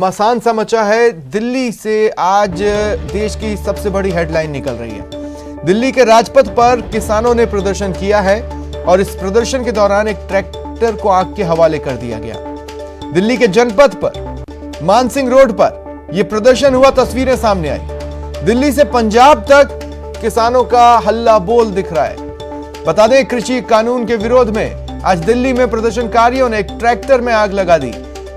घमासान सा मचा है। दिल्ली से आज देश की सबसे बड़ी हेडलाइन निकल रही है। दिल्ली के राजपथ पर किसानों ने प्रदर्शन किया है और इस प्रदर्शन के दौरान एक ट्रैक्टर को आग के हवाले कर दिया गया। दिल्ली के जनपथ पर मानसिंह रोड पर यह प्रदर्शन हुआ, तस्वीरें सामने आई। दिल्ली से पंजाब तक किसानों का हल्ला बोल दिख रहा है। बता दें, कृषि कानून के विरोध में आज दिल्ली में प्रदर्शनकारियों ने एक ट्रैक्टर में आग लगा दी।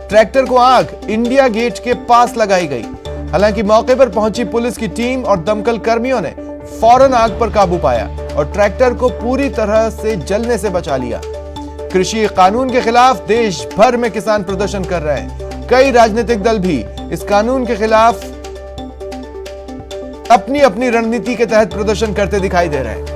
ट्रैक्टर को आग इंडिया गेट के पास लगाई गई। हालांकि मौके पर पहुंची पुलिस की टीम और दमकल कर्मियों ने फौरन आग पर काबू पाया और ट्रैक्टर को पूरी तरह से जलने से बचा लिया। कृषि कानून के खिलाफ देश भर में किसान प्रदर्शन कर रहे हैं। कई राजनीतिक दल भी इस कानून के खिलाफ अपनी अपनी रणनीति के तहत प्रदर्शन करते दिखाई दे रहे हैं।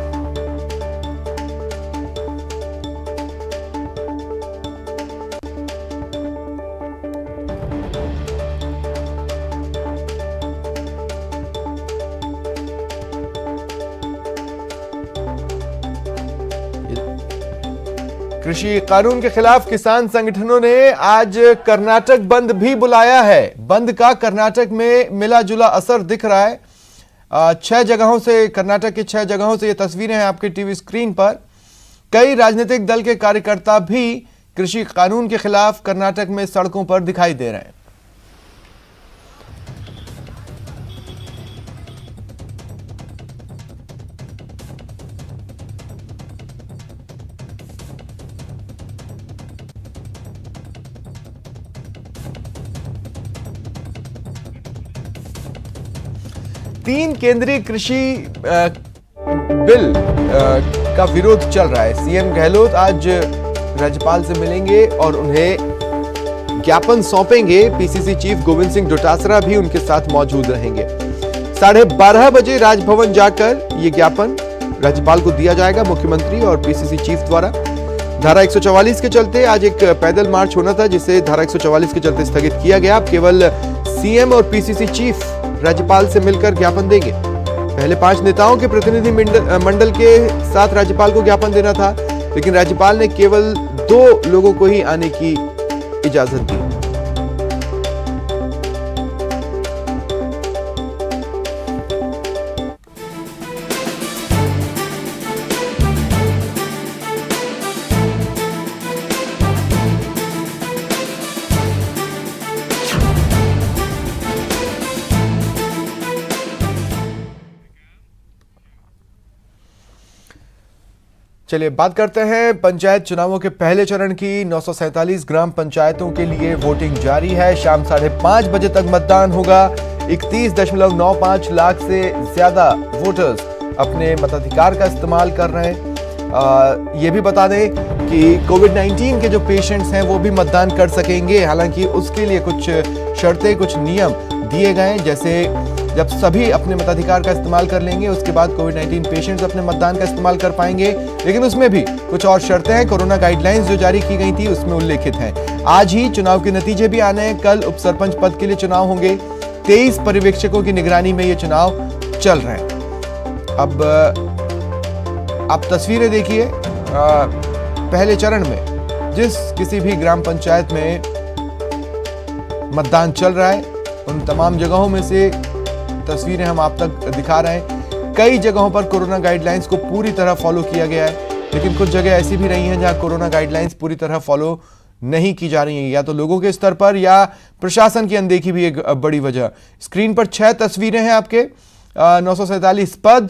कृषि कानून के खिलाफ किसान संगठनों ने आज कर्नाटक बंद भी बुलाया है। बंद का कर्नाटक में मिला जुला असर दिख रहा है। 6 जगहों से, कर्नाटक की 6 जगहों से ये तस्वीरें हैं आपके टीवी स्क्रीन पर। कई राजनीतिक दल के कार्यकर्ता भी कृषि कानून के खिलाफ कर्नाटक में सड़कों पर दिखाई दे रहे हैं। तीन केंद्रीय कृषि बिल का विरोध चल रहा है। सीएम गहलोत आज राज्यपाल से मिलेंगे और उन्हें ज्ञापन सौंपेंगे। पीसीसी चीफ गोविंद सिंह डोटासरा भी उनके साथ मौजूद रहेंगे। 12:30 बजे राजभवन जाकर यह ज्ञापन राज्यपाल को दिया जाएगा, मुख्यमंत्री और पीसीसी चीफ द्वारा। धारा 144 के चलते आज एक पैदल मार्च होना था, जिसे धारा 144 के चलते स्थगित किया गया। अब केवल सीएम और पीसीसी चीफ राज्यपाल से मिलकर ज्ञापन देंगे। पहले 5 नेताओं के प्रतिनिधि मंडल के साथ राज्यपाल को ज्ञापन देना था, लेकिन राज्यपाल ने केवल 2 लोगों को ही आने की इजाजत दी। चलिए बात करते हैं पंचायत चुनावों के पहले चरण की। 947 ग्राम पंचायतों के लिए वोटिंग जारी है। शाम 5:30 बजे तक मतदान होगा। 31.95 लाख से ज्यादा वोटर्स अपने मताधिकार का इस्तेमाल कर रहे हैं। ये भी बता दें कि कोविड-19 के जो पेशेंट्स हैं वो भी मतदान कर सकेंगे। हालांकि उसके लिए कुछ शर्तें, कुछ नियम दिए गए हैं। जैसे जब सभी अपने मताधिकार का इस्तेमाल कर लेंगे, उसके बाद कोविड-19 पेशेंट्स अपने मतदान का इस्तेमाल कर पाएंगे। लेकिन उसमें भी कुछ और शर्तें हैं। कोरोना गाइडलाइंस जो जारी की गई थी उसमें उल्लेखित हैं। आज ही चुनाव के नतीजे भी आने हैं। कल उप सरपंच पद के लिए चुनाव होंगे। 23 पर्यवेक्षकों की निगरानी में ये चुनाव चल रहे हैं। अब आप तस्वीरें देखिए। पहले चरण में जिस किसी भी ग्राम पंचायत में मतदान चल रहा है, उन तमाम जगहों में से तस्वीरें हम आप तक दिखा रहे हैं। कई जगहों पर कोरोना गाइडलाइंस को पूरी तरह फॉलो किया गया है, लेकिन कुछ जगह ऐसी भी रही हैं जहां कोरोना गाइडलाइंस पूरी तरह फॉलो नहीं की जा रही है, या तो लोगों के स्तर पर या प्रशासन की अनदेखी भी एक बड़ी वजह। स्क्रीन पर 6 तस्वीरें हैं आपके। 947 पद,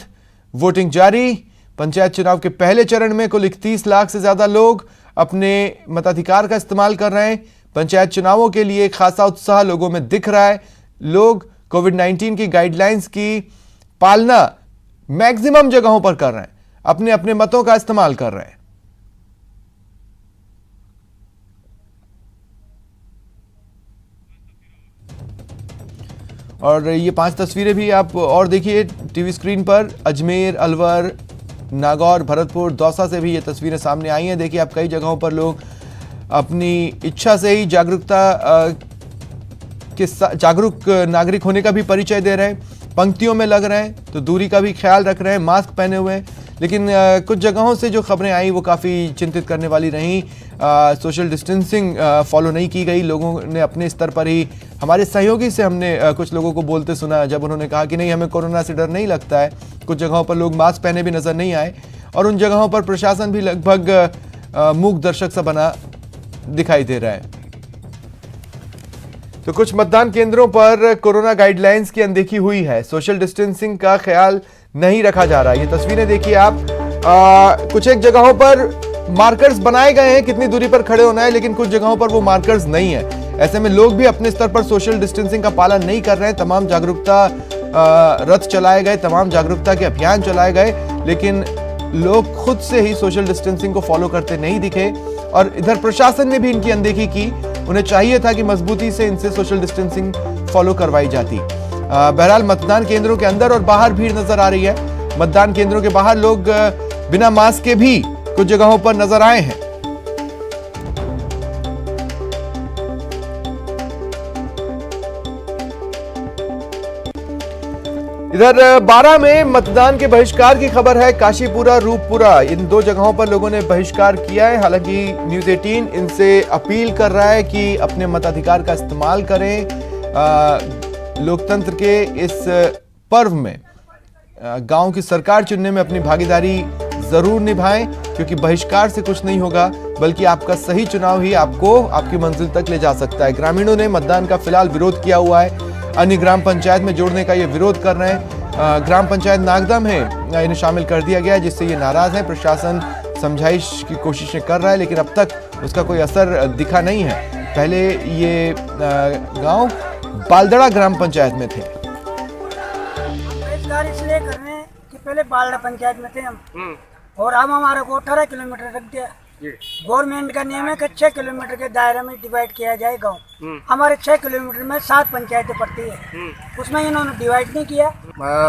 वोटिंग जारी। पंचायत चुनाव के पहले चरण में कुल 31 लाख से ज्यादा लोग अपने मताधिकार का इस्तेमाल कर रहे हैं। पंचायत चुनावों के लिए खासा उत्साह लोगों में दिख रहा है। लोग कोविड-19 की गाइडलाइंस की पालना मैक्सिमम जगहों पर कर रहे हैं, अपने अपने मतों का इस्तेमाल कर रहे हैं। और ये 5 तस्वीरें भी आप और देखिए टीवी स्क्रीन पर। अजमेर, अलवर, नागौर, भरतपुर, दौसा से भी ये तस्वीरें सामने आई हैं। देखिए आप कई जगहों पर लोग अपनी इच्छा से ही जागरूक नागरिक होने का भी परिचय दे रहे हैं। पंक्तियों में लग रहे हैं तो दूरी का भी ख्याल रख रहे हैं, मास्क पहने हुए हैं। लेकिन कुछ जगहों से जो खबरें आई वो काफ़ी चिंतित करने वाली रहीं। सोशल डिस्टेंसिंग फॉलो नहीं की गई। लोगों ने अपने स्तर पर ही, हमारे सहयोगी से हमने कुछ लोगों को बोलते सुना जब उन्होंने कहा कि नहीं, हमें कोरोना से डर नहीं लगता है। कुछ जगहों पर लोग मास्क पहने भी नजर नहीं आए और उन जगहों पर प्रशासन भी लगभग मूक दर्शक सा बना दिखाई दे रहा है। तो कुछ मतदान केंद्रों पर कोरोना गाइडलाइंस की अनदेखी हुई है। सोशल डिस्टेंसिंग का ख्याल नहीं रखा जा रहा। ये तस्वीरें देखिए आप। कुछ एक जगहों पर मार्कर्स बनाए गए हैं कितनी दूरी पर खड़े होना है, लेकिन कुछ जगहों पर वो मार्कर्स नहीं है। ऐसे में लोग भी अपने स्तर पर सोशल डिस्टेंसिंग का पालन नहीं कर रहे हैं। तमाम जागरूकता रथ चलाए गए, तमाम जागरूकता के अभियान चलाए गए, लेकिन लोग खुद से ही सोशल डिस्टेंसिंग को फॉलो करते नहीं दिखे। और इधर प्रशासन ने भी इनकी अनदेखी की। उन्हें चाहिए था कि मजबूती से इनसे सोशल डिस्टेंसिंग फॉलो करवाई जाती। बहरहाल मतदान केंद्रों के अंदर और बाहर भीड़ नजर आ रही है। मतदान केंद्रों के बाहर लोग बिना मास्क के भी कुछ जगहों पर नजर आए हैं। इधर बारां में मतदान के बहिष्कार की खबर है। काशीपुरा, रूपपुरा, इन दो जगहों पर लोगों ने बहिष्कार किया है। हालांकि न्यूज़ 18 इनसे अपील कर रहा है कि अपने मताधिकार का इस्तेमाल करें। लोकतंत्र के इस पर्व में गांव की सरकार चुनने में अपनी भागीदारी जरूर निभाएं, क्योंकि बहिष्कार से कुछ नहीं होगा, बल्कि आपका सही चुनाव ही आपको आपकी मंजिल तक ले जा सकता है। ग्रामीणों ने मतदान का फिलहाल विरोध किया हुआ है। अन्य ग्राम पंचायत में जोड़ने का ये विरोध कर रहे हैं। ग्राम पंचायत नागदम है, इन्हें शामिल कर दिया गया, जिससे ये नाराज है। प्रशासन समझाइश की कोशिशें कर रहा है, लेकिन अब तक उसका कोई असर दिखा नहीं है। पहले ये गांव बालदड़ा ग्राम पंचायत में थे। इसलिए कर रहे हैं कि पहले बालदड़ा पंचायत में थे हम, और अब हमारे को 18 किलोमीटर रख दिया। गवर्नमेंट का नियम है कि 6 किलोमीटर के दायरे में डिवाइड किया जाए गांव। हमारे 6 किलोमीटर में 7 पंचायतें पड़ती है, उसमें इन्होंने डिवाइड नहीं किया।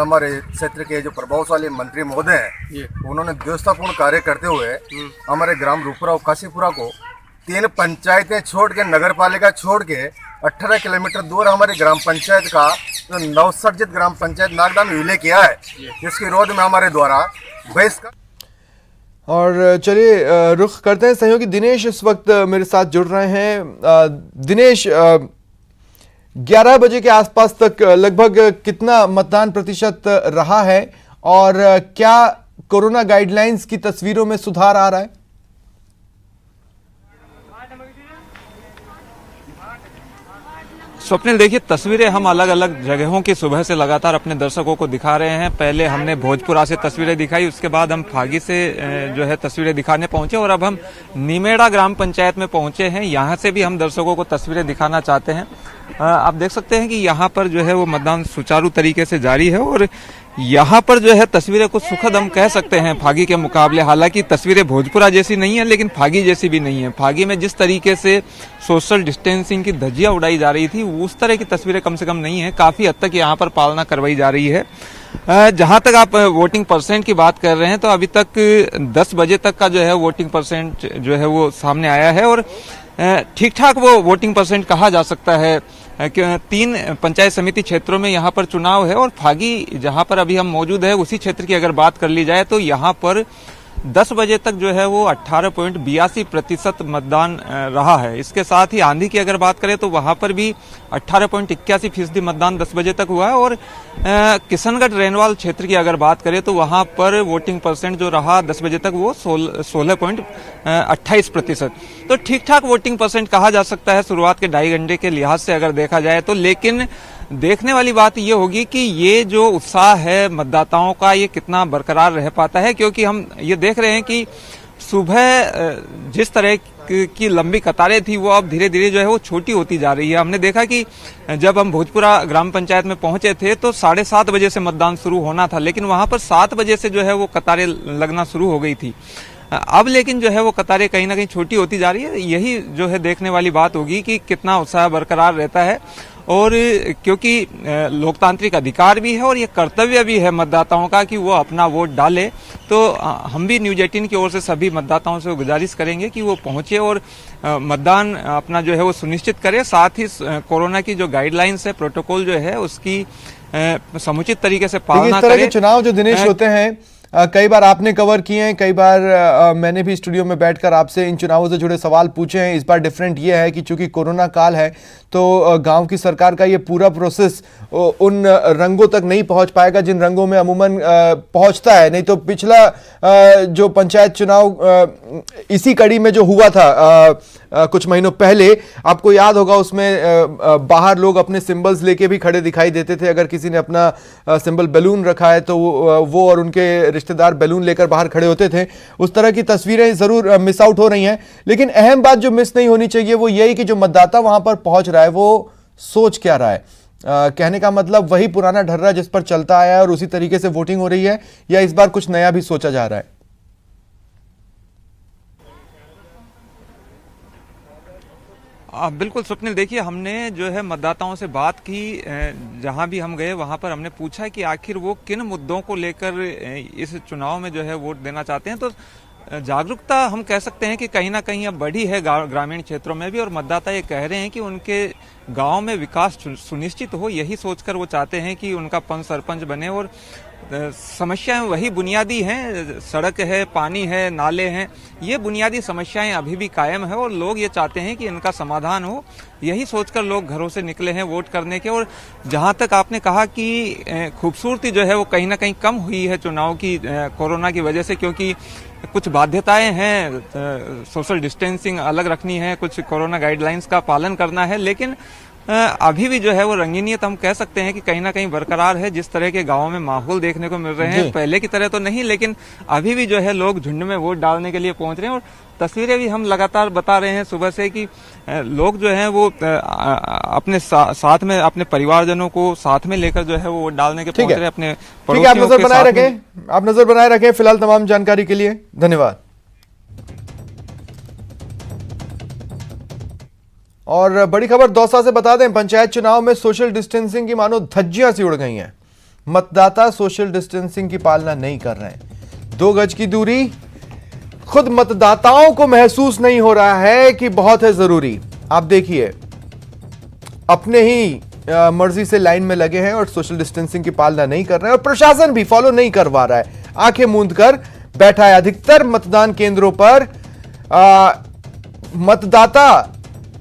हमारे क्षेत्र के जो प्रभावशाली मंत्री महोदय हैं, उन्होंने व्यवस्थापूर्ण कार्य करते हुए हमारे ग्राम रूपपुरा और काशीपुरा को 3 पंचायतें छोड़ के, नगर पालिका छोड़ के 18 किलोमीटर दूर हमारे ग्राम पंचायत का जो नवसर्जित ग्राम पंचायत नागदाम विलय किया है, जिसके विरोध में हमारे द्वारा बहिष्कार। और चलिए रुख करते हैं। सहयोगी दिनेश इस वक्त मेरे साथ जुड़ रहे हैं। दिनेश, 11 बजे के आसपास तक लगभग कितना मतदान प्रतिशत रहा है और क्या कोरोना गाइडलाइंस की तस्वीरों में सुधार आ रहा है? स्वप्निल, देखिए, तस्वीरें हम अलग अलग जगहों की सुबह से लगातार अपने दर्शकों को दिखा रहे हैं। पहले हमने भोजपुरा से तस्वीरें दिखाई, उसके बाद हम फागी से जो है तस्वीरें दिखाने पहुंचे और अब हम नीमेड़ा ग्राम पंचायत में पहुंचे हैं। यहां से भी हम दर्शकों को तस्वीरें दिखाना चाहते हैं। आप देख सकते हैं कि यहाँ पर जो है वो मतदान सुचारू तरीके से जारी है और यहाँ पर जो है तस्वीरें कुछ सुखद हम कह सकते हैं फागी के मुकाबले। हालांकि तस्वीरें भोजपुरा जैसी नहीं है, लेकिन फागी जैसी भी नहीं है। फागी में जिस तरीके से सोशल डिस्टेंसिंग की धज्जियां उड़ाई जा रही थी, उस तरह की तस्वीरें कम से कम नहीं है। काफी हद तक यहाँ पर पालना करवाई जा रही है। जहां तक आप वोटिंग परसेंट की बात कर रहे हैं, तो अभी तक 10 बजे तक का जो है वोटिंग परसेंट जो है वो सामने आया है और ठीक ठाक वो वोटिंग परसेंट कहा जा सकता है। 3 पंचायत समिति क्षेत्रों में यहाँ पर चुनाव है और फागी जहाँ पर अभी हम मौजूद है उसी क्षेत्र की अगर बात कर ली जाए तो यहाँ पर 10 बजे तक जो है वो 18.82% मतदान रहा है। इसके साथ ही आंधी की अगर बात करें तो वहां पर भी 18.81% मतदान 10 बजे तक हुआ है और किशनगढ़ रेनवाल क्षेत्र की अगर बात करें तो वहां पर वोटिंग परसेंट जो रहा 10 बजे तक वो 16.28%। तो ठीक ठाक वोटिंग परसेंट कहा जा सकता है शुरुआत के 2.5 घंटे के लिहाज से अगर देखा जाए तो। लेकिन देखने वाली बात ये होगी कि ये जो उत्साह है मतदाताओं का ये कितना बरकरार रह पाता है, क्योंकि हम ये देख रहे हैं कि सुबह जिस तरह की लंबी कतारें थी वो अब धीरे धीरे जो है वो छोटी होती जा रही है। हमने देखा कि जब हम भोजपुरा ग्राम पंचायत में पहुंचे थे तो 7:30 बजे से मतदान शुरू होना था, लेकिन वहां पर 7 बजे से जो है वो कतारें लगना शुरू हो गई थी। अब लेकिन जो है वो कतारें कहीं ना कहीं छोटी होती जा रही है। यही जो है देखने वाली बात होगी कि कितना उत्साह बरकरार रहता है, और क्योंकि लोकतांत्रिक अधिकार भी है और ये कर्तव्य भी है मतदाताओं का कि वो अपना वोट डाले। तो हम भी न्यूज़ 18 की ओर से सभी मतदाताओं से गुजारिश करेंगे कि वो पहुंचे और मतदान अपना जो है वो सुनिश्चित करें। साथ ही कोरोना की जो गाइडलाइंस है, प्रोटोकॉल जो है उसकी समुचित तरीके से पालना करें। इस तरह के चुनाव जो दिनेश होते हैं कई बार आपने कवर किए हैं, कई बार मैंने भी स्टूडियो में बैठकर आपसे इन चुनावों से जुड़े सवाल पूछे हैं। इस बार डिफरेंट ये है कि चूंकि कोरोना काल है तो गांव की सरकार का ये पूरा प्रोसेस उन रंगों तक नहीं पहुंच पाएगा जिन रंगों में अमूमन पहुंचता है। नहीं तो पिछला जो पंचायत चुनाव इसी कड़ी में जो हुआ था कुछ महीनों पहले, आपको याद होगा, उसमें बाहर लोग अपने सिंबल्स लेके भी खड़े दिखाई देते थे। अगर किसी ने अपना सिंबल बैलून रखा है तो वो और उनके रिश्तेदार बैलून लेकर बाहर खड़े होते थे। उस तरह की तस्वीरें जरूर मिस आउट हो रही हैं, लेकिन अहम बात जो मिस नहीं होनी चाहिए वो यही कि जो मतदाता वहां पर पहुंच रहा है वो सोच क्या रहा है। कहने का मतलब वही पुराना ढर्रा जिस पर चलता आया है और उसी तरीके से वोटिंग हो रही है, या इस बार कुछ नया भी सोचा जा रहा है? बिल्कुल स्वप्निल, देखिए हमने जो है मतदाताओं से बात की, जहां भी हम गए वहां पर हमने पूछा कि आखिर वो किन मुद्दों को लेकर इस चुनाव में जो है वोट देना चाहते हैं। तो जागरूकता हम कह सकते हैं कि कहीं ना कहीं अब बढ़ी है ग्रामीण क्षेत्रों में भी, और मतदाता ये कह रहे हैं कि उनके गांव में विकास सुनिश्चित हो, यही सोचकर वो चाहते हैं कि उनका पंच सरपंच बने। और समस्याएं वही बुनियादी हैं, सड़क है, पानी है, नाले हैं, ये बुनियादी समस्याएं अभी भी कायम है और लोग ये चाहते हैं कि इनका समाधान हो। यही सोचकर लोग घरों से निकले हैं वोट करने के। और जहां तक आपने कहा कि खूबसूरती जो है वो कहीं ना कहीं कम हुई है चुनाव की कोरोना की वजह से, क्योंकि कुछ बाध्यताएं हैं, सोशल डिस्टेंसिंग अलग रखनी है, कुछ कोरोना गाइडलाइंस का पालन करना है, लेकिन अभी भी जो है वो रंगीनियत हम कह सकते हैं कि कहीं ना कहीं बरकरार है। जिस तरह के गांवों में माहौल देखने को मिल रहे हैं, पहले की तरह तो नहीं, लेकिन अभी भी जो है लोग झुंड में वोट डालने के लिए पहुंच रहे हैं। और तस्वीरें भी हम लगातार बता रहे हैं सुबह से कि लोग जो हैं वो अपने साथ में अपने परिवारजनों को साथ में लेकर जो है वो वोट डालने के पहुंच रहे हैं अपने ठीक है, आप नजर बनाए रखें, आप नजर बनाए रखें। फिलहाल तमाम जानकारी के लिए धन्यवाद। और बड़ी खबर दौसा से बता दें, पंचायत चुनाव में सोशल डिस्टेंसिंग की मानो धज्जियां सी उड़ गई हैं। मतदाता सोशल डिस्टेंसिंग की पालना नहीं कर रहे हैं। 2 गज की दूरी खुद मतदाताओं को महसूस नहीं हो रहा है कि बहुत है जरूरी। आप देखिए, अपने ही मर्जी से लाइन में लगे हैं और सोशल डिस्टेंसिंग की पालना नहीं कर रहे हैं, और प्रशासन भी फॉलो नहीं करवा रहा है, आंखें मूंद कर बैठा है। अधिकतर मतदान केंद्रों पर मतदाता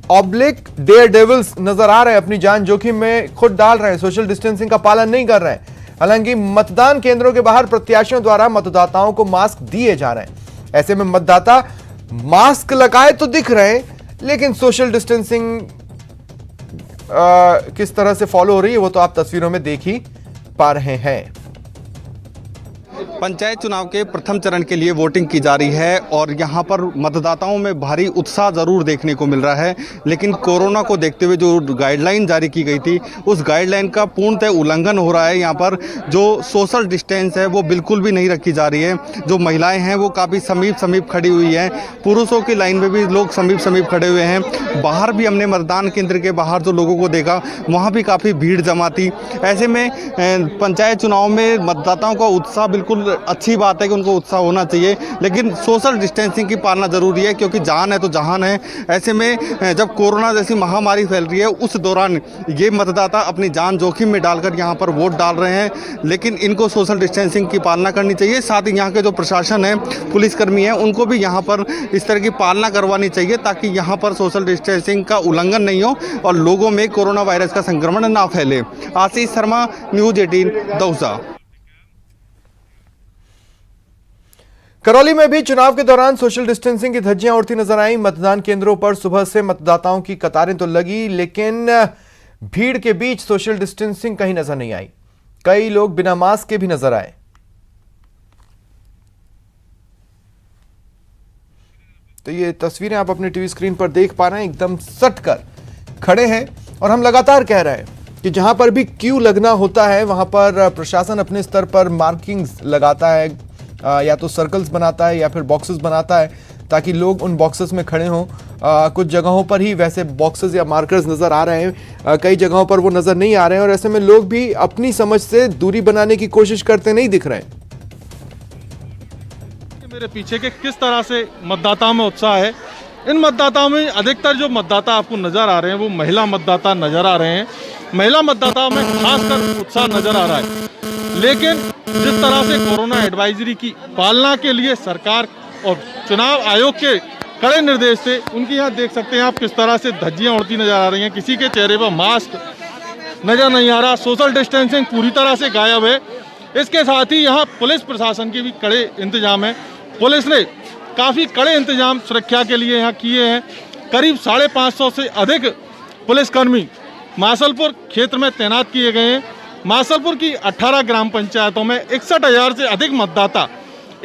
ऑब्लिक डेयर डेविल्स नजर आ रहे हैं, अपनी जान जोखिम में खुद डाल रहे हैं, सोशल डिस्टेंसिंग का पालन नहीं कर रहे हैं। हालांकि मतदान केंद्रों के बाहर प्रत्याशियों द्वारा मतदाताओं को मास्क दिए जा रहे हैं। ऐसे में मतदाता मास्क लगाए तो दिख रहे हैं, लेकिन सोशल डिस्टेंसिंग किस तरह से फॉलो हो रही है वो तो आप तस्वीरों में देख ही पा रहे हैं। पंचायत चुनाव के प्रथम चरण के लिए वोटिंग की जा रही है और यहाँ पर मतदाताओं में भारी उत्साह ज़रूर देखने को मिल रहा है, लेकिन कोरोना को देखते हुए जो गाइडलाइन जारी की गई थी उस गाइडलाइन का पूर्णतः उल्लंघन हो रहा है। यहाँ पर जो सोशल डिस्टेंस है वो बिल्कुल भी नहीं रखी जा रही है। जो महिलाएं हैं वो काफ़ी समीप खड़ी हुई हैं, पुरुषों की लाइन में भी लोग समीप खड़े हुए हैं। बाहर भी हमने मतदान केंद्र के बाहर जो लोगों को देखा वहाँ भी काफ़ी भीड़ जमा थी। ऐसे में पंचायत चुनाव में मतदाताओं का उत्साह बिल्कुल अच्छी बात है कि उनको उत्साह होना चाहिए, लेकिन सोशल डिस्टेंसिंग की पालना जरूरी है, क्योंकि जान है तो जहान है। ऐसे में जब कोरोना जैसी महामारी फैल रही है उस दौरान ये मतदाता अपनी जान जोखिम में डालकर यहाँ पर वोट डाल रहे हैं, लेकिन इनको सोशल डिस्टेंसिंग की पालना करनी चाहिए। साथ ही यहाँ के जो प्रशासन है, पुलिसकर्मी है, उनको भी यहाँ पर इस तरह की पालना करवानी चाहिए ताकि यहाँ पर सोशल डिस्टेंसिंग का उल्लंघन नहीं हो और लोगों में कोरोना वायरस का संक्रमण ना फैले। आशीष शर्मा, न्यूज 18 दौसा। करौली में भी चुनाव के दौरान सोशल डिस्टेंसिंग की धज्जियां उड़ती नजर आई। मतदान केंद्रों पर सुबह से मतदाताओं की कतारें तो लगी, लेकिन भीड़ के बीच सोशल डिस्टेंसिंग कहीं नजर नहीं आई। कई लोग बिना मास्क के भी नजर आए। तो ये तस्वीरें आप अपने टीवी स्क्रीन पर देख पा रहे हैं, एकदम सट कर खड़े हैं। और हम लगातार कह रहे हैं कि जहां पर भी क्यू लगना होता है वहां पर प्रशासन अपने स्तर पर मार्किंग्स लगाता है, या तो सर्कल्स बनाता है या फिर बॉक्सेस बनाता है ताकि लोग उन बॉक्सेस में खड़े हों। कुछ जगहों पर ही वैसे बॉक्सेस या मार्कर्स नज़र आ रहे हैं, कई जगहों पर वो नज़र नहीं आ रहे हैं, और ऐसे में लोग भी अपनी समझ से दूरी बनाने की कोशिश करते नहीं दिख रहे हैं। मेरे पीछे के किस तरह से मतदाताओं में उत्साह है। इन मतदाताओं में अधिकतर जो मतदाता आपको नज़र आ रहे हैं वो महिला मतदाता नज़र आ रहे हैं। महिला मतदाताओं में खासकर उत्साह नज़र आ रहा है। लेकिन जिस तरह से कोरोना एडवाइजरी की पालना के लिए सरकार और चुनाव आयोग के कड़े निर्देश थे, उनकी यहाँ देख सकते हैं आप किस तरह से धज्जियाँ उड़ती नजर आ रही हैं। किसी के चेहरे पर मास्क नजर नहीं आ रहा, सोशल डिस्टेंसिंग पूरी तरह से गायब है। इसके साथ ही यहाँ पुलिस प्रशासन के भी कड़े इंतजाम है। पुलिस ने काफ़ी कड़े इंतजाम सुरक्षा के लिए यहाँ किए हैं। करीब 550 से अधिक पुलिसकर्मी मासलपुर क्षेत्र में तैनात किए गए हैं। मासलपुर की 18 ग्राम पंचायतों में 61,000 से अधिक मतदाता,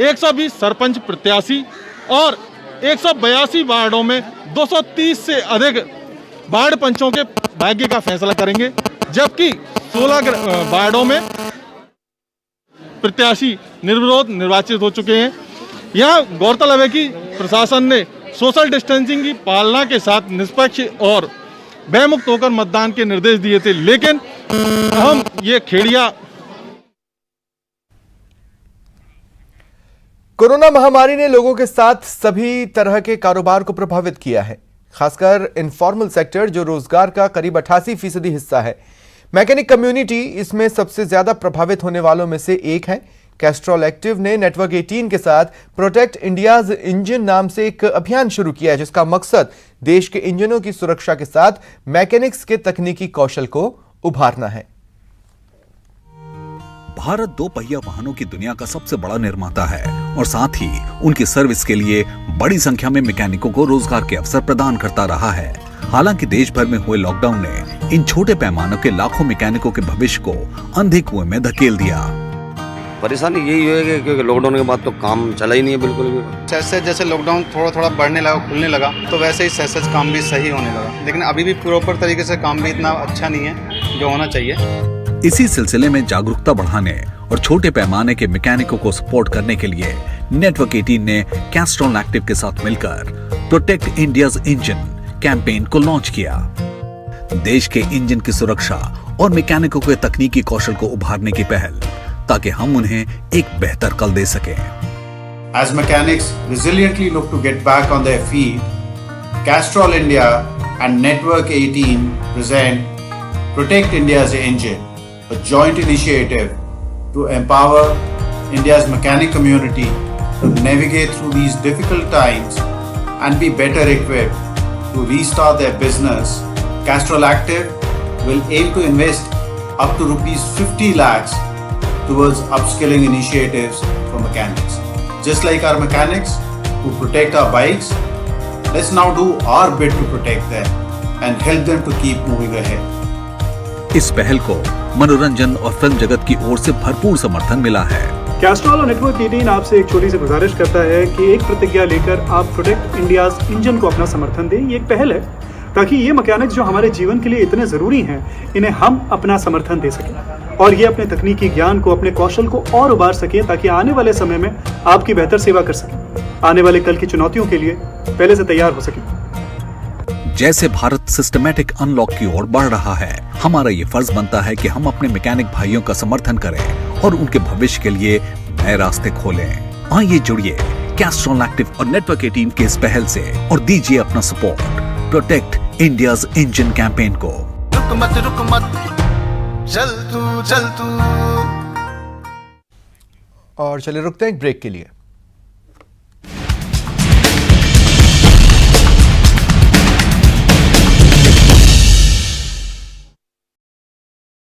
120 सरपंच प्रत्याशी और 182 वार्डों में 230 से अधिक वार्ड पंचों के भाग्य का फैसला करेंगे, जबकि 16 वार्डों में प्रत्याशी निर्विरोध निर्वाचित हो चुके हैं। यहाँ गौरतलब है कि प्रशासन ने सोशल डिस्टेंसिंग की पालना के साथ निष्पक्ष और भयमुक्त होकर मतदान के निर्देश दिए थे, लेकिन हम ये खेड़िया कोरोना महामारी ने लोगों के साथ सभी तरह के कारोबार को प्रभावित किया है, खासकर इनफॉर्मल सेक्टर जो रोजगार का करीब 88% हिस्सा है। मैकेनिक कम्युनिटी इसमें सबसे ज्यादा प्रभावित होने वालों में से एक है। कैस्ट्रॉल एक्टिव ने नेटवर्क 18 के साथ प्रोटेक्ट इंडियाज इंजन नाम से एक अभियान शुरू किया है, जिसका मकसद देश के इंजनों की सुरक्षा के साथ मैकेनिक्स के तकनीकी कौशल को उभारना है। भारत 2 पहिया वाहनों की दुनिया का सबसे बड़ा निर्माता है और साथ ही उनकी सर्विस के लिए बड़ी संख्या में मैकेनिकों को रोजगार के अवसर प्रदान करता रहा है। हालांकि देश भर में हुए लॉकडाउन ने इन छोटे पैमानों के लाखों मैकेनिकों के भविष्य को अंधे कुएं में धकेल दिया। परेशानी यही है कि लॉकडाउन के बाद तो काम चला ही नहीं है बिल्कुल भी। जैसे जैसे लॉकडाउन थोड़ा बढ़ने लगा, खुलने लगा, तो वैसे ही सहज काम भी सही होने लगा, लेकिन अभी भी प्रॉपर तरीके से काम भी इतना अच्छा नहीं है जो होना चाहिए। इसी सिलसिले में जागरूकता बढ़ाने और छोटे पैमाने के मैकेनिकों को सपोर्ट करने के लिए नेटवर्क 18 ने कैस्ट्रॉल एक्टिव के साथ मिलकर प्रोटेक्ट इंडियाज इंजन कैंपेन को लॉन्च किया। देश के इंजन की सुरक्षा और मैकेनिकों के तकनीकी कौशल को उभारने की पहल, ताकि हम उन्हें एक बेहतर कल दे सकें। As mechanics resiliently look to get back on their feet, Castrol India and Network 18 present Protect India's Engine, a joint initiative to empower India's mechanic community to navigate through these difficult times and be better equipped to restart their business. Castrol Active will aim to invest up to rupees 50 lakhs towards upskilling initiatives for mechanics. Just like our mechanics who protect our bikes, let's now do our bit to protect them and help them to keep moving ahead. इस पहल को मनोरंजन और film जगत की ओर से भरपूर समर्थन मिला है। कैस्ट्रॉल और नेटवर्क 18 आपसे एक छोटी सी गुजारिश करता है कि एक प्रतिज्ञा लेकर आप प्रोटेक्ट इंडियाज इंजन को अपना समर्थन दें। ये एक पहल है ताकि ये मैकेनिक्स जो हमारे जीवन के लिए इतने ज़रूरी हैं, इन्हें हम अपना समर्थन दे सकें और ये अपने तकनीकी ज्ञान को, अपने कौशल को और उभार सकें, ताकि आने वाले समय में आपकी बेहतर सेवा कर सकें, आने वाले कल की चुनौतियों के लिए पहले से तैयार हो सकें। जैसे भारत सिस्टमैटिक अनलॉक की ओर बढ़ रहा है, हमारा ये फर्ज बनता है कि हम अपने मैकेनिक भाइयों का समर्थन करें और उनके भविष्य के लिए नए रास्ते खोलें। आइए जुड़िए कैस्ट्रॉल एक्टिव और नेटवर्क 18 के इस पहल से और दीजिए अपना support protect India's engine campaign को। रुक मत चल तू और चलिए रुकते हैं एक ब्रेक के लिए।